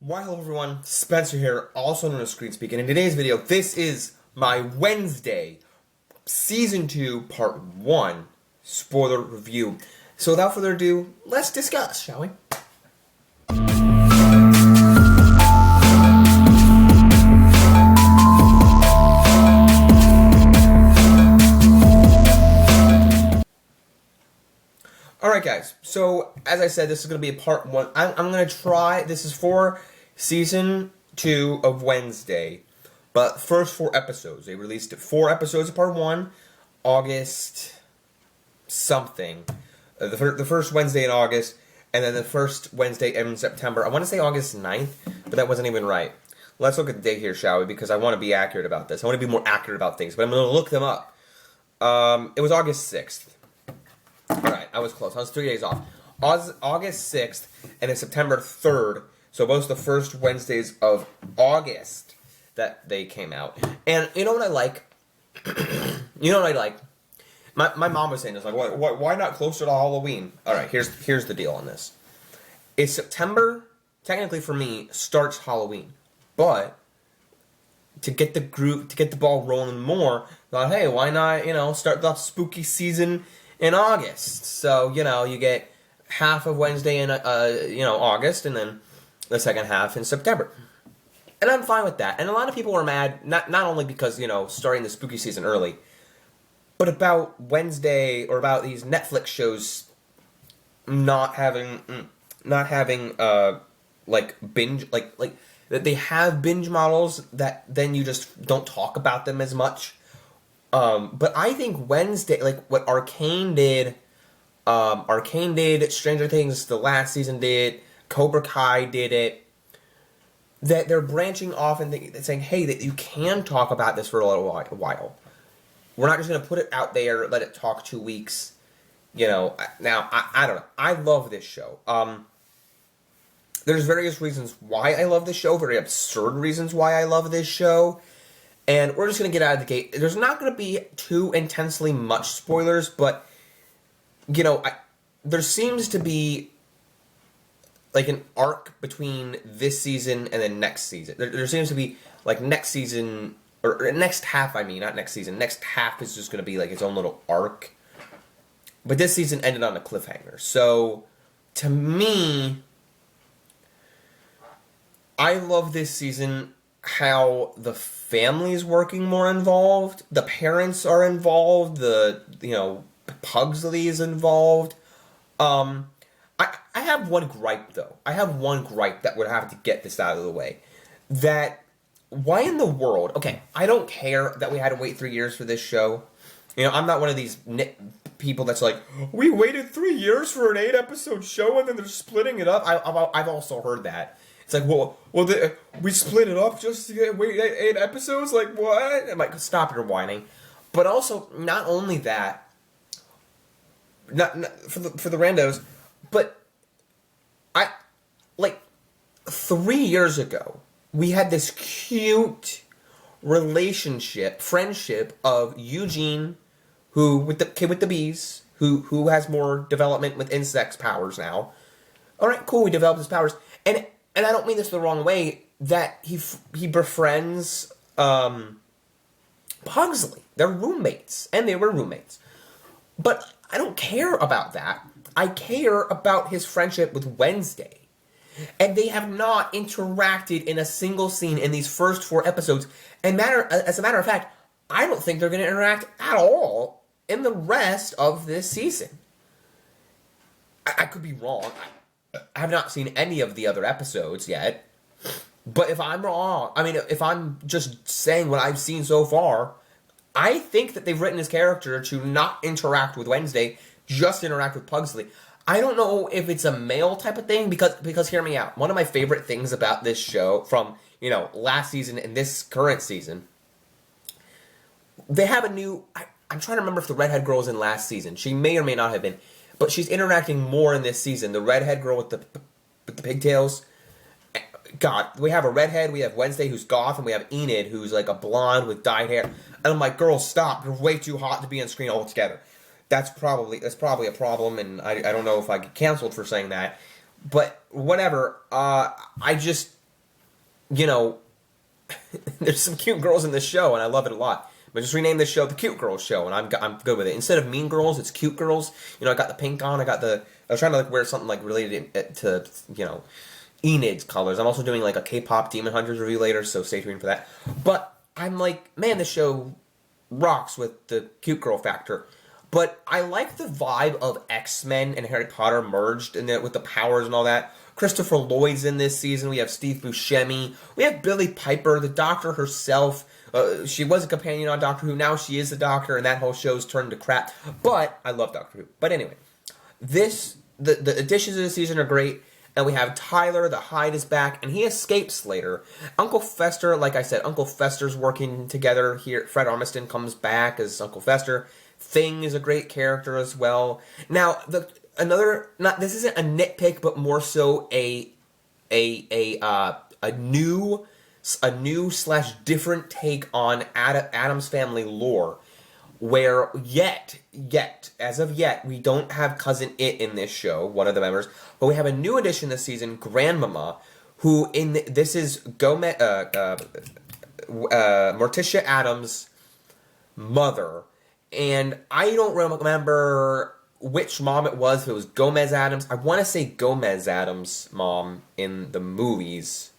Why, hello everyone, Spencer here, also known as Screenspeak, and in today's video, this is my Wednesday, Season 2, Part 1, spoiler review. So without further ado, let's discuss, shall we? Alright guys, so as I said, this is going to be a Part 1. I'm going to try, this is for Season 2 of Wednesday, but first 4 episodes. They released 4 episodes of Part 1, August something. The first Wednesday in August, and then the first Wednesday in September. I want to say August 9th, but that wasn't even right. Let's look at the date here, shall we? Because I want to be accurate about this. I want to be more accurate about things, but I'm going to look them up. It was August 6th. Alright, I was close. I was 3 days off. August 6th, and then September 3rd. So both the first Wednesdays of August that they came out. And you know what I like? You know what I like? My mom was saying this, like, why not closer to Halloween? Alright, here's the deal on this. It's September, technically for me, starts Halloween. But to get the ball rolling more, I thought, hey, why not, start the spooky season in August? So, you get half of Wednesday in, August, and then the second half in September. And I'm fine with that. And a lot of people were mad, not only because, starting the spooky season early, but about Wednesday, or about these Netflix shows not having, binge, that they have binge models that then you just don't talk about them as much. But I think Wednesday, like what Arcane did, Stranger Things the last season did, Cobra Kai did it, that they're branching off and saying, hey, that you can talk about this for a little while. We're not just going to put it out there, let it talk 2 weeks. Now, I don't know. I love this show. There's various reasons why I love this show, very absurd reasons why I love this show. And we're just going to get out of the gate. There's not going to be too intensely much spoilers, but, there seems to be, like, an arc between this season and then next season. There seems to be, like, next season, or next half, not next season. Next half is just going to be, like, its own little arc. But this season ended on a cliffhanger. So, to me, I love this season, how the family's working more involved, the parents are involved, Pugsley is involved. I have one gripe, though. I have one gripe that would have to get this out of the way. That, why in the world, okay, I don't care that we had to wait 3 years for this show. I'm not one of these people that's like, we waited 3 years for an 8-episode show and then they're splitting it up. I've also heard that. It's like, we split it up just to wait 8 episodes? Like, what? I'm like, stop your whining. But also, not only that, not for the randos, but 3 years ago, we had this cute friendship of Eugene, with the kid with the bees, who has more development with insects powers now. Alright, cool, we developed his powers. And I don't mean this the wrong way, that he befriends Pugsley. They're roommates, and they were roommates. But I don't care about that. I care about his friendship with Wednesday. And they have not interacted in a single scene in these first 4 episodes. And as a matter of fact, I don't think they're going to interact at all in the rest of this season. I could be wrong. I have not seen any of the other episodes yet. But if I'm wrong, if I'm just saying what I've seen so far, I think that they've written his character to not interact with Wednesday, just interact with Pugsley. I don't know if it's a male type of thing, because hear me out. One of my favorite things about this show from, last season and this current season, they have a new, I'm trying to remember if the redhead girl was in last season. She may or may not have been. But she's interacting more in this season. The redhead girl with the pigtails. God, we have a redhead, we have Wednesday who's goth, and we have Enid who's like a blonde with dyed hair. And I'm like, girl, stop. You're way too hot to be on screen altogether. That's probably a problem, and I don't know if I get canceled for saying that. But whatever. you know, there's some cute girls in this show, and I love it a lot. But just rename this show the Cute Girls Show, and I'm good with it. Instead of Mean Girls, it's Cute Girls. I got the pink on. I was trying to wear something related to Enid's colors. I'm also doing a K-pop Demon Hunters review later, so stay tuned for that. But I'm man, this show rocks with the cute girl factor. But I like the vibe of X-Men and Harry Potter merged in it with the powers and all that. Christopher Lloyd's in this season. We have Steve Buscemi. We have Billie Piper, the Doctor herself. She was a companion on Doctor Who. Now she is the Doctor, and that whole show's turned to crap. But I love Doctor Who. But anyway, the additions of the season are great. And we have Tyler, the Hyde is back, and he escapes later. Uncle Fester, like I said, Uncle Fester's working together here. Fred Armisen comes back as Uncle Fester. Thing is a great character as well. Now, this isn't a nitpick, but more so a new / different take on Addams Family lore, where as of yet, we don't have Cousin It in this show, one of the members, but we have a new addition this season, Grandmama, who this is Morticia Addams' mother, and I don't remember which mom it was, if it was Gomez Addams. I want to say Gomez Addams' mom in the movies.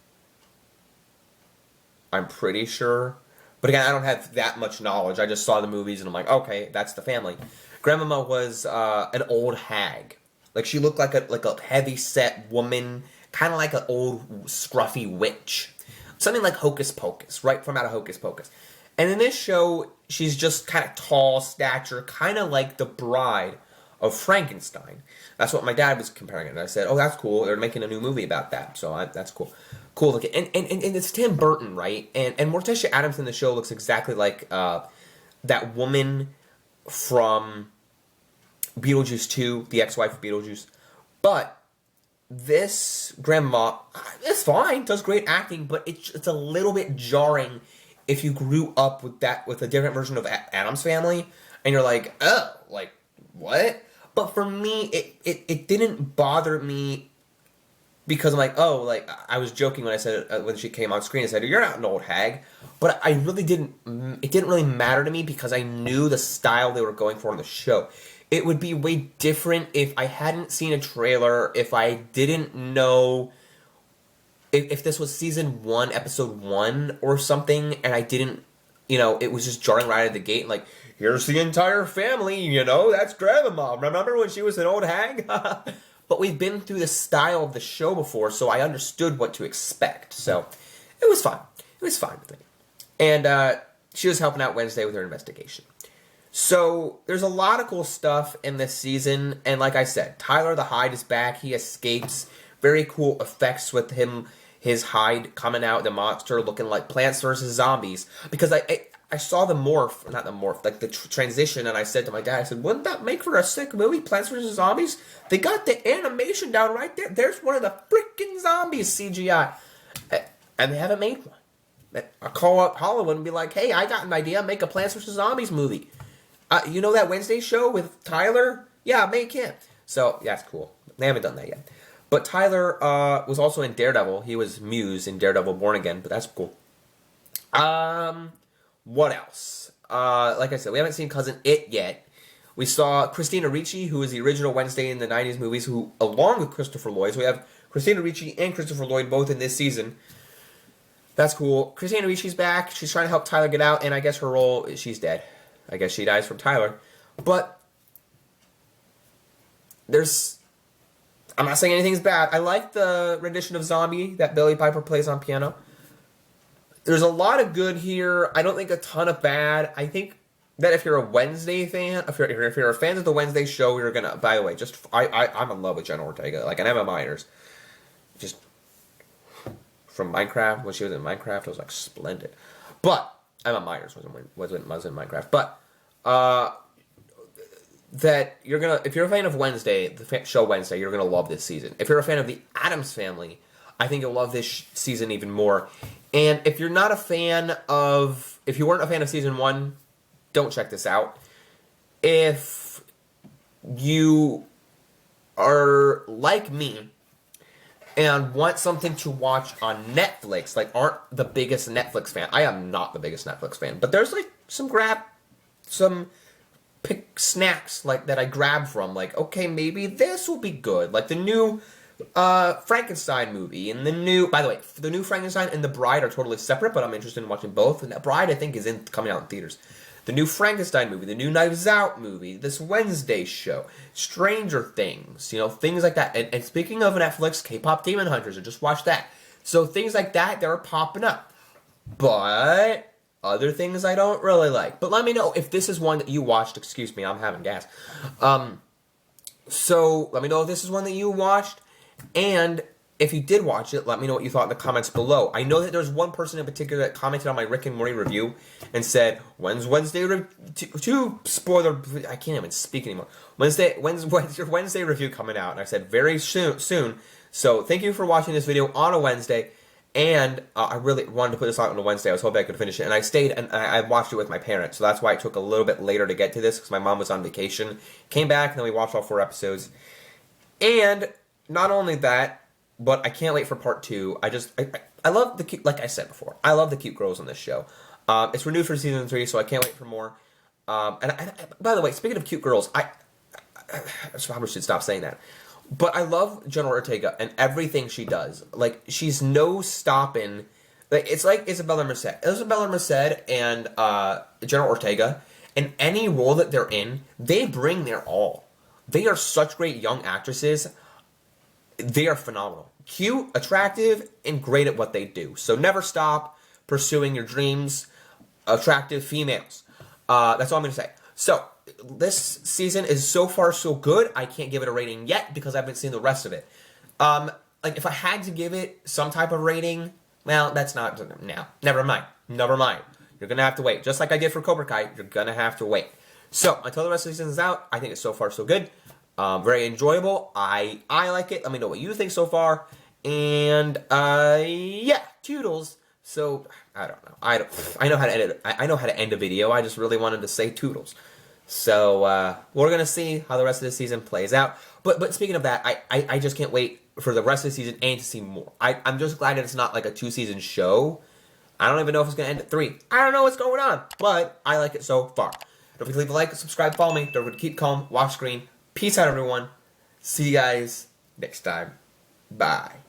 I'm pretty sure. But again, I don't have that much knowledge. I just saw the movies and I'm like, okay, that's the family. Grandmama was an old hag. She looked like a heavy-set woman, kind of like an old scruffy witch. Something like Hocus Pocus, right from out of Hocus Pocus. And in this show, she's just kind of tall stature, kind of like the bride of Frankenstein. That's what my dad was comparing it. And I said, oh, that's cool. They're making a new movie about that. So that's cool. Cool looking. And it's Tim Burton, right? And Morticia Addams in the show looks exactly like that woman from Beetlejuice 2, the ex-wife of Beetlejuice. But this grandma is fine, does great acting, but it's a little bit jarring if you grew up with a different version of Addams Family, and you're like, oh, what? But for me, it didn't bother me because I'm like, oh, I was joking when I said when she came on screen, I said, you're not an old hag. But I really didn't, it didn't really matter to me because I knew the style they were going for in the show. It would be way different if I hadn't seen a trailer, if I didn't know if this was season 1, episode 1 or something, and I didn't, it was just jarring right out of the gate, here's the entire family, that's Grandma. Remember when she was an old hag? But we've been through the style of the show before, so I understood what to expect. So it was fine. It was fine with me. And she was helping out Wednesday with her investigation. So there's a lot of cool stuff in this season, and like I said, Tyler the Hyde is back. He escapes. Very cool effects with his hide coming out, the monster looking like Plants vs. Zombies. Because I saw the morph, not the morph, the transition, and I said to my dad, I said, wouldn't that make for a sick movie, Plants vs. Zombies? They got the animation down right there. There's one of the freaking zombies CGI. And they haven't made one. I call up Hollywood and be like, hey, I got an idea, make a Plants vs. Zombies movie. You know that Wednesday show with Tyler? Yeah, make him. So, yeah, that's cool. They haven't done that yet. But Tyler was also in Daredevil. He was Muse in Daredevil Born Again, but that's cool. What else? Like I said, we haven't seen Cousin It yet. We saw Christina Ricci, who was the original Wednesday in the 90s movies, who, along with Christopher Lloyd, so we have Christina Ricci and Christopher Lloyd both in this season. That's cool. Christina Ricci's back. She's trying to help Tyler get out, and I guess her role, she's dead. I guess she dies from Tyler. But I'm not saying anything's bad. I like the rendition of Zombie that Billie Piper plays on piano. There's a lot of good here. I don't think a ton of bad. I think that if you're a Wednesday fan, if you're a fan of the Wednesday show, you're gonna. By the way, I'm in love with Jenna Ortega, and Emma Myers. Just from Minecraft, when she was in Minecraft, it was splendid. But Emma Myers was in Minecraft. But that you're gonna, if you're a fan of Wednesday, the show Wednesday, you're gonna love this season. If you're a fan of the Addams Family, I think you'll love this season even more. And if you're not a fan of, if you weren't a fan of season 1, don't check this out. If you are like me and want something to watch on Netflix, like aren't the biggest Netflix fan. I am not the biggest Netflix fan, but there's like some pick snacks like that I grab from. Like, okay, maybe this will be good. Like the new Frankenstein movie and by the way, the new Frankenstein and The Bride are totally separate, but I'm interested in watching both. And The Bride, I think, is coming out in theaters. The new Frankenstein movie, the new Knives Out movie, this Wednesday show, Stranger Things, things like that. And speaking of Netflix, K-pop Demon Hunters, I just watched that. So things like that, they're popping up. But other things I don't really like. But let me know if this is one that you watched. Excuse me, I'm having gas. So let me know if this is one that you watched. And if you did watch it, let me know what you thought in the comments below. I know that there's one person in particular that commented on my Rick and Morty review and said, when's Wednesday spoiler, I can't even speak anymore. When's your Wednesday review coming out? And I said, very soon. So thank you for watching this video on a Wednesday. And I really wanted to put this out on a Wednesday. I was hoping I could finish it. And I stayed and I watched it with my parents. So that's why it took a little bit later to get to this, because my mom was on vacation. Came back and then we watched all 4 episodes. And not only that, but I can't wait for part 2. I love the cute, like I said before, I love the cute girls on this show. It's renewed for season 3, so I can't wait for more. And by the way, speaking of cute girls, I probably should stop saying that. But I love Jenna Ortega and everything she does. Like, she's no stopping. It's like Isabella Merced. Isabella Merced and Jenna Ortega, in any role that they're in, they bring their all. They are such great young actresses. They are phenomenal. Cute, attractive, and great at what they do. So never stop pursuing your dreams. Attractive females. That's all I'm going to say. So, this season is so far so good. I can't give it a rating yet because I haven't seen the rest of it. Like, if I had to give it some type of rating, well, that's not... No, never mind. Never mind. You're going to have to wait. Just like I did for Cobra Kai, you're going to have to wait. So, until the rest of the season is out, I think it's so far so good. Very enjoyable. I like it. Let me know what you think so far. And yeah, toodles. So I don't know. I know how to edit. I know how to end a video. I just really wanted to say toodles. So we're gonna see how the rest of the season plays out. But speaking of that, I just can't wait for the rest of the season and to see more. I'm just glad that it's not like a 2-season show. I don't even know if it's gonna end at 3. I don't know what's going on, but I like it so far. Don't forget to leave a like, subscribe, follow me. Don't forget to keep calm, watch screen. Peace out, everyone. See you guys next time. Bye.